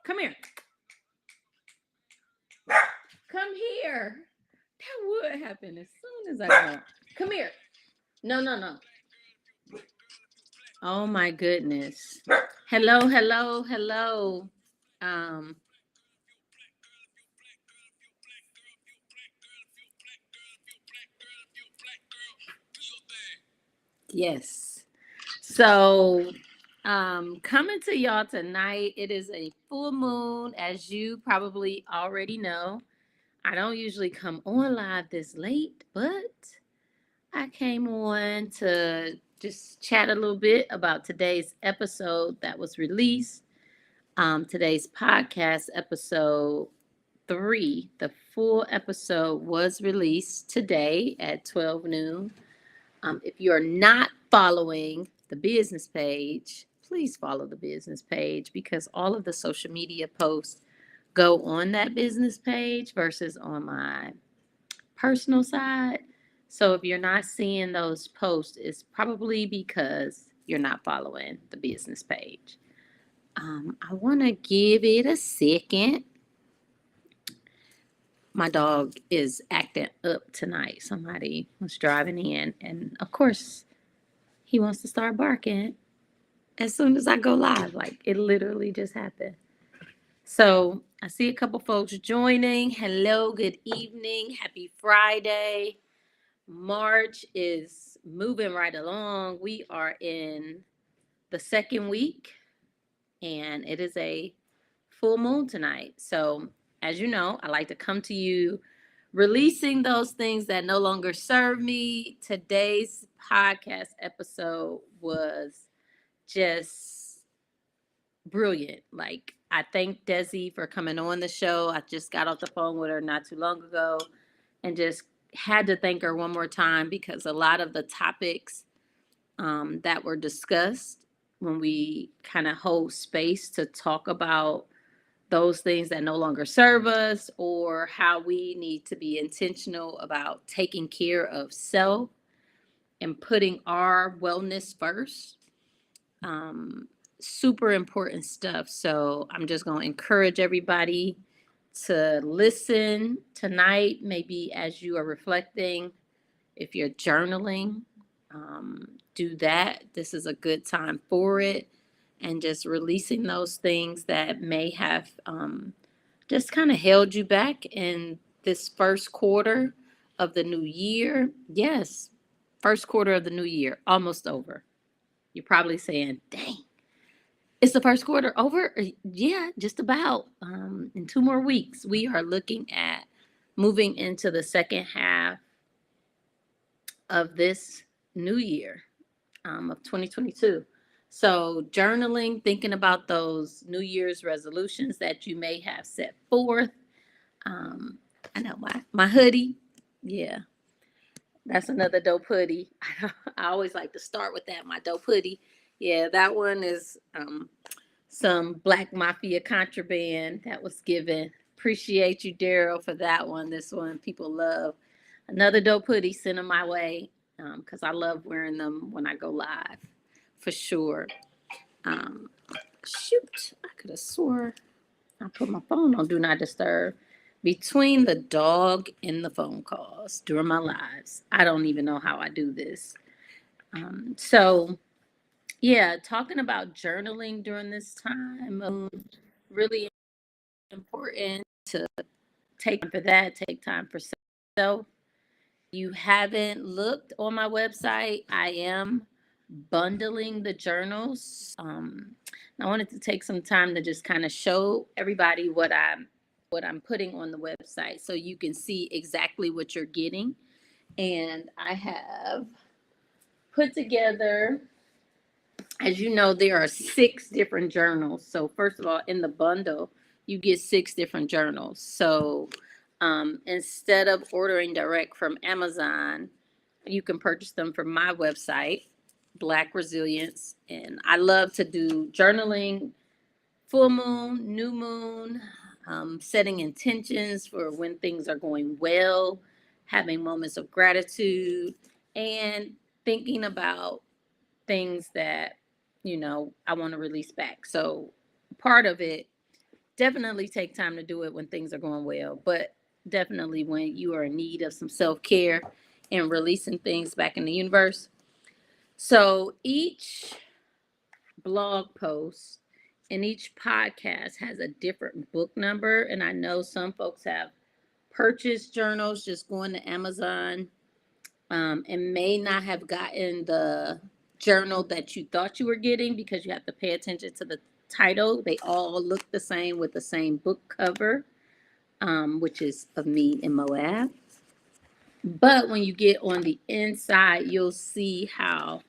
Come here. Come here. That would happen as soon as I go. Come here. No, no, no. Oh my goodness. Hello, hello, hello. Um, yes. So, coming to y'all tonight, it is a full moon, as you probably already know. I don't usually come on live this late, but I came on to just chat a little bit about today's episode that was released. Today's podcast, episode 3, the full episode was released today at 12 noon. If you're not following the business page, please follow the business page because all of the social media posts go on that business page versus on my personal side. So if you're not seeing those posts, it's probably because you're not following the business page. I want to give it a second. My dog is acting up tonight. Somebody was driving in, and of course, he wants to start barking as soon as I go live. Like it literally just happened. So I see a couple folks joining. Hello, good evening. Happy Friday. March is moving right along. We are in the second week, and it is a full moon tonight. So, as you know, I like to come to you releasing those things that no longer serve me. Today's podcast episode was just brilliant. Like, I thank Desi for coming on the show. I just got off the phone with her not too long ago and just had to thank her one more time because a lot of the topics that were discussed when we kind of hold space to talk about those things that no longer serve us or how we need to be intentional about taking care of self and putting our wellness first. Um, Super important stuff. So I'm just going to encourage everybody to listen tonight, maybe as you are reflecting. If you're journaling, do that. This is a good time for it. And just releasing those things that may have just kind of held you back in this first quarter of the new year. Yes, first quarter of the new year, almost over. You're probably saying, dang, it's the first quarter over? Yeah, just about. In 2 more weeks, we are looking at moving into the second half of this new year of 2022. So, journaling, thinking about those New Year's resolutions that you may have set forth. Um, I know my hoodie. Yeah, that's another dope hoodie. I always like to start with that. My dope hoodie. Yeah, that one is some Black Mafia contraband that was given. Appreciate you, Daryl, for that one. This one people love. Another dope hoodie sent them my way because I love wearing them when I go live, for sure. Um, Shoot, I could have swore I put my phone on Do Not Disturb. Between the dog and the phone calls during my lives, I don't even know how I do this. So, yeah, talking about journaling during this time, really important to take time for that, take time for self. You haven't looked on my website, I am bundling the journals. I wanted to take some time to just kind of show everybody what I'm putting on the website so you can see exactly what you're getting. And I have put together, as you know, there are 6 different journals. So first of all, in the bundle, you get 6 different journals. So instead of ordering direct from Amazon, you can purchase them from my website, Black Resilience. And I love to do journaling, full moon, new moon, setting intentions for when things are going well, having moments of gratitude, and thinking about things that, I want to release back. So part of it Definitely take time to do it when things are going well, but definitely when you are in need of some self-care and releasing things back in the universe. So each blog post and each podcast has a different book number, and I know some folks have purchased journals just going to Amazon, and may not have gotten the journal that you thought you were getting because you have to pay attention to the title. They all look the same with the same book cover, which is of me and Moab. But when you get on the inside, you'll see how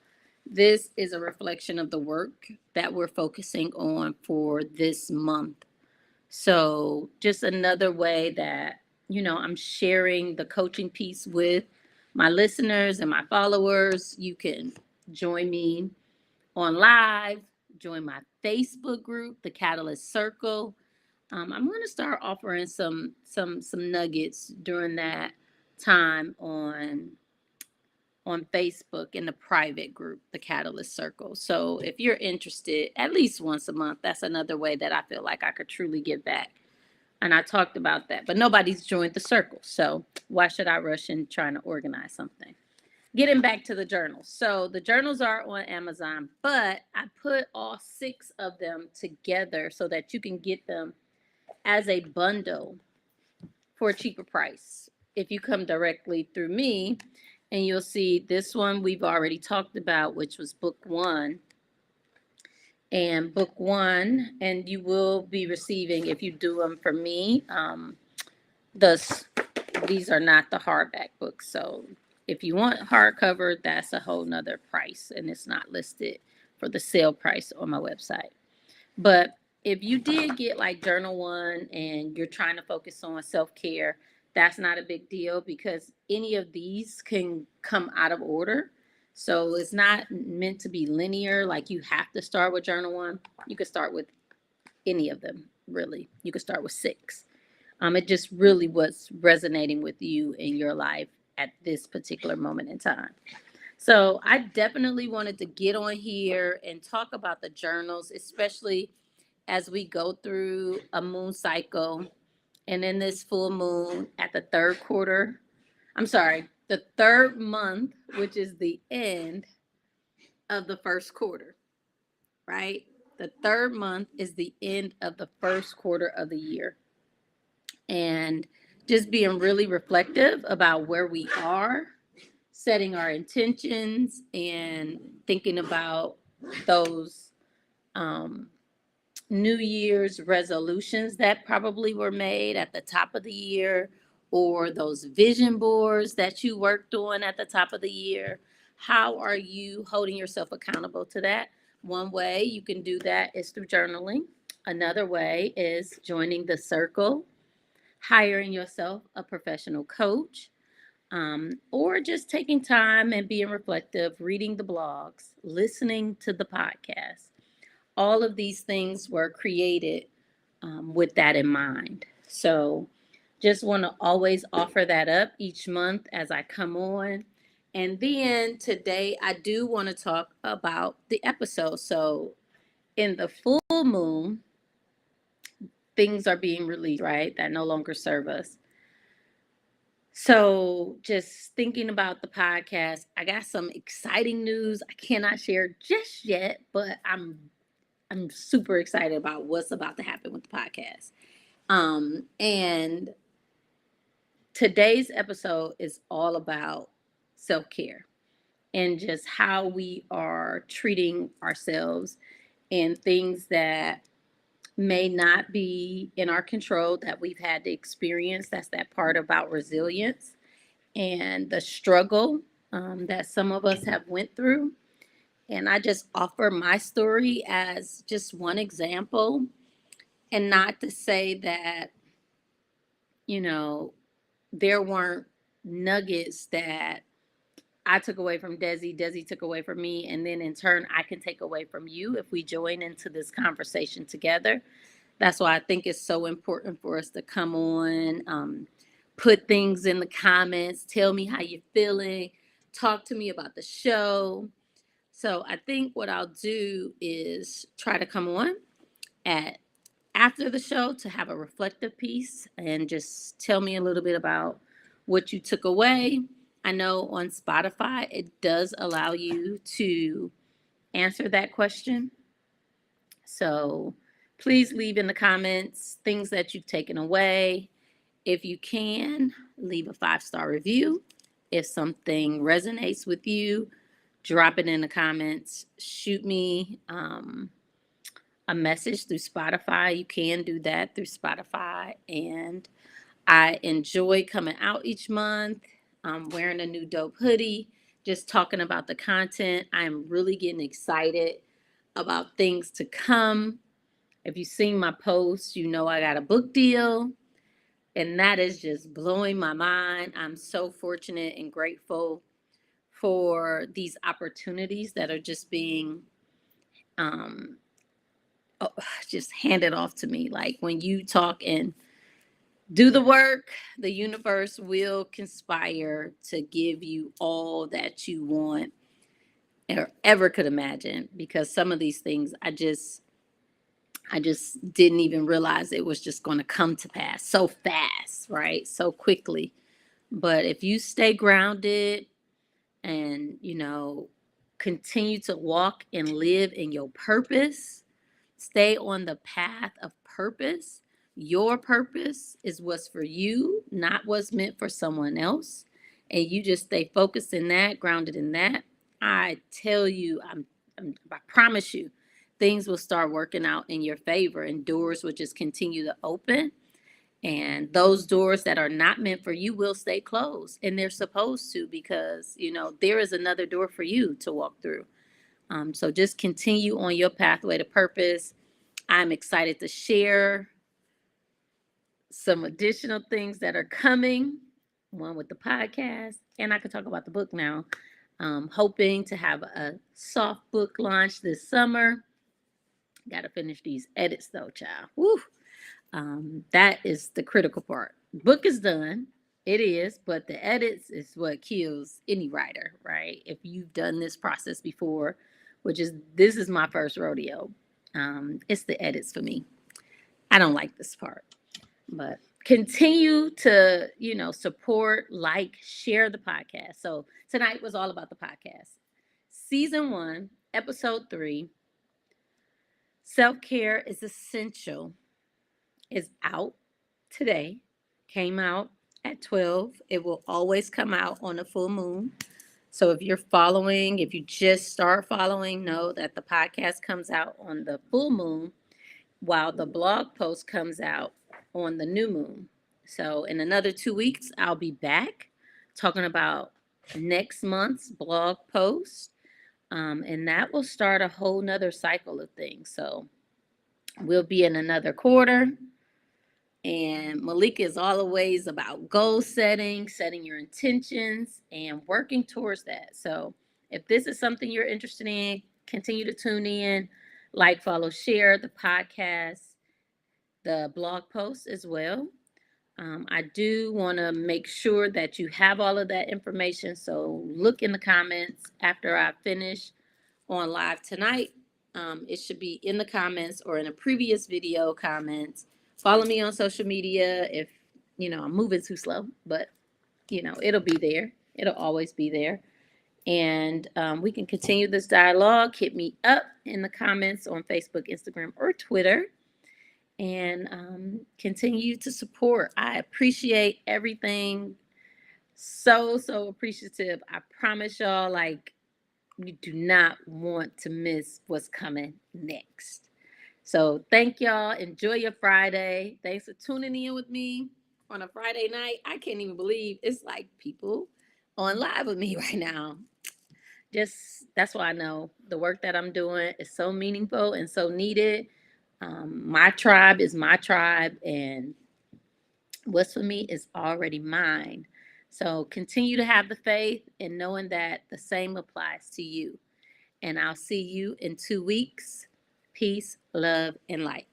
this is a reflection of the work that we're focusing on for this month. So, just another way that, I'm sharing the coaching piece with my listeners and my followers. You can join me on live, join my Facebook group, the Catalyst Circle. I'm going to start offering some nuggets during that time on Facebook in the private group, the Catalyst Circle. So if you're interested, at least once a month, that's another way that I feel like I could truly give back. And I talked about that, but nobody's joined the circle. So why should I rush in trying to organize something? Getting back to the journals. So the journals are on Amazon, but I put all 6 of them together so that you can get them as a bundle for a cheaper price. If you come directly through me, and you'll see this one we've already talked about, which was book 1. And book 1, and you will be receiving, if you do them for me, the these are not the hardback books. So if you want hardcover, that's a whole nother price, and it's not listed for the sale price on my website. But if you did get like journal 1 and you're trying to focus on self-care, that's not a big deal because any of these can come out of order. So it's not meant to be linear, like you have to start with journal 1. You could start with any of them, really. You could start with 6. It just really was resonating with you in your life at this particular moment in time. So I definitely wanted to get on here and talk about the journals, especially as we go through a moon cycle. And in this full moon at the third quarter, I'm sorry, the third month, which is the end of the first quarter, right? The third month is the end of the first quarter of the year. And just being really reflective about where we are, setting our intentions, and thinking about those um, New Year's resolutions that probably were made at the top of the year, or those vision boards that you worked on at the top of the year. How are you holding yourself accountable to that? One way you can do that is through journaling. Another way is joining the circle, hiring yourself a professional coach, or just taking time and being reflective, reading the blogs, listening to the podcast. All of these things were created with that in mind. So just want to always offer that up each month as I come on. And then today I do want to talk about the episode. So in the full moon, things are being released, right? That no longer serve us. So just thinking about the podcast, I got some exciting news I cannot share just yet, but I'm super excited about what's about to happen with the podcast. And today's episode is all about self-care and just how we are treating ourselves and things that may not be in our control that we've had to experience. That's that part about resilience and the struggle that some of us have went through. And I just offer my story as just one example, and not to say that, you know, there weren't nuggets that I took away from Desi took away from me, and then in turn, I can take away from you if we join into this conversation together. That's why I think it's so important for us to come on, put things in the comments, tell me how you're feeling, talk to me about the show. So I think what I'll do is try to come on at after the show to have a reflective piece and just tell me a little bit about what you took away. I know on Spotify, it does allow you to answer that question. So please leave in the comments things that you've taken away. If you can, leave a 5-star review. If something resonates with you, drop it in the comments. Shoot me a message through Spotify. You can do that through Spotify. And I enjoy coming out each month. I'm wearing a new dope hoodie, just talking about the content. I'm really getting excited about things to come. If you've seen my posts, you know I got a book deal, and that is just blowing my mind. I'm so fortunate and grateful for these opportunities that are just being um, oh, just handed off to me. Like when you talk and do the work, the universe will conspire to give you all that you want or ever could imagine. Because some of these things I just didn't even realize it was just going to come to pass so fast, right? So quickly. But if you stay grounded and, continue to walk and live in your purpose, stay on the path of purpose. Your purpose is what's for you, not what's meant for someone else. And you just stay focused in that, grounded in that. I tell you, I promise you, things will start working out in your favor and doors will just continue to open. And those doors that are not meant for you will stay closed. And they're supposed to because, there is another door for you to walk through. So just continue on your pathway to purpose. I'm excited to share some additional things that are coming, one with the podcast, and I can talk about the book now. Hoping to have a soft book launch this summer. Got to finish these edits though, child. Woo. That is the critical part. Book is done. It is, but the edits is what kills any writer, right? If you've done this process before, this is my first rodeo. It's the edits for me. I don't like this part, but continue to, support, like, share the podcast. So tonight was all about the podcast. Season 1, episode 3, self-care is essential, is out today. Came out at 12. It will always come out on a full moon. So if you just start following, know that the podcast comes out on the full moon while the blog post comes out on the new moon. So in another 2 weeks, I'll be back talking about next month's blog post. And that will start a whole nother cycle of things. So we'll be in another quarter. And Malika is always about goal setting your intentions, and working towards that. So if this is something you're interested in, continue to tune in, like, follow, share the podcast, the blog post as well. I do want to make sure that you have all of that information. So look in the comments after I finish on live tonight. It should be in the comments or in a previous video comments. Follow me on social media if, I'm moving too slow, but, it'll be there. It'll always be there. And we can continue this dialogue. Hit me up in the comments on Facebook, Instagram, or Twitter. And continue to support. I appreciate everything. So, so appreciative. I promise y'all, like, you do not want to miss what's coming next. So thank y'all. Enjoy your Friday. Thanks for tuning in with me on a Friday night. I can't even believe it's like people on live with me right now. Just that's why I know the work that I'm doing is so meaningful and so needed. My tribe is my tribe, and what's for me is already mine. So continue to have the faith and knowing that the same applies to you. And I'll see you in 2 weeks. Peace, love, and light.